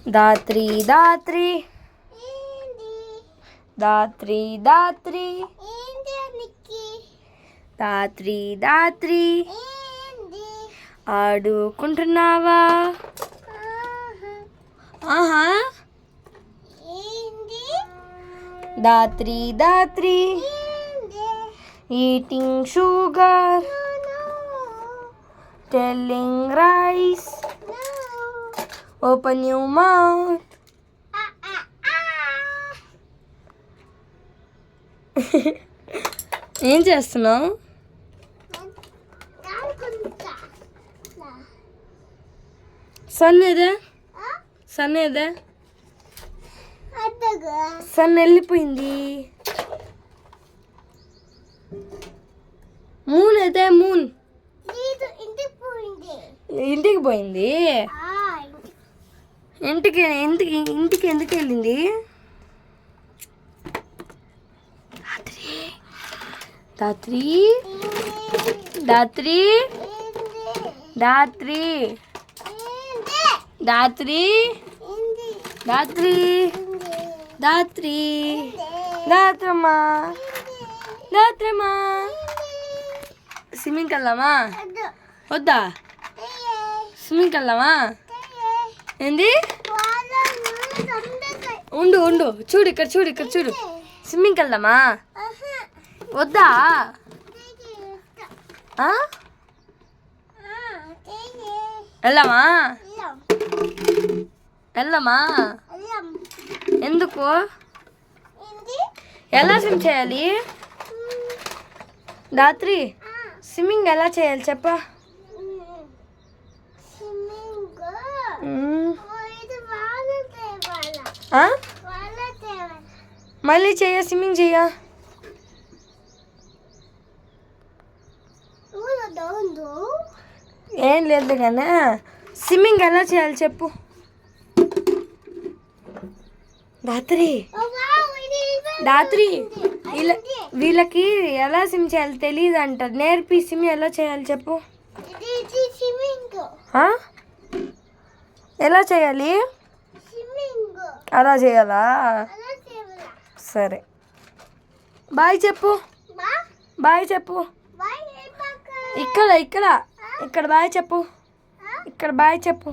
దాత్రి దాత్రి దాత్రి దాత్రి దాత్రి దాత్రి ఆడుకుంటున్నావా? ఆహా. Dhatri Dhatri eating sugar, telling rice, open your mouth. ఏం చేస్తున్నావు? సన్ ఏదే? సన్ ఏదే? సన్ వెళ్ళిపోయింది. మూన్ ఏదే? మూన్ ఇంటికి పోయింది. ఇంటికి ఇంటికి ఇంటికి ఎందుకు వెళ్ళింది? దాత్రి దాత్రి దాత్రి దాత్రి దాత్రి దాత్రి దాత్రమ్మా దాత్రమ్మా. స్విమ్మింగ్కి వెళ్దామా? వద్దా? స్విమ్మింగ్కి వెళ్దామా? ఏంది? ఉండు ఉండు, చూడు ఇక్కడ చూడు, ఇక్కడ చూడు. స్విమ్మింగ్కి వెళ్దామా? వద్దా? వెళ్దామా? వెళ్దామా? ఎందుకు? ఎలా స్విమ్ చేయాలి? దాత్రి స్విమ్మింగ్ ఎలా చేయాలి చెప్ప? మళ్ళీ చెయ్య, స్విమ్మింగ్ చెయ్య. ఏం లేదు కానీ స్విమ్మింగ్ ఎలా చేయాలి చెప్పు. దాత్రి దాత్రి వీళ్ళకి ఎలా స్విమ్ చేయాలి తెలియదు అంట. నేర్పి స్విమ్ ఎలా చేయాలి చెప్పు. ఎలా చేయాలి? అలా చేయాలా? సరే, బాయ్ చెప్పు. బాయ్ చెప్పు. ఇక్కడ ఇక్కడ ఇక్కడ బాయ్ చెప్పు. ఇక్కడ బాయ్ చెప్పు.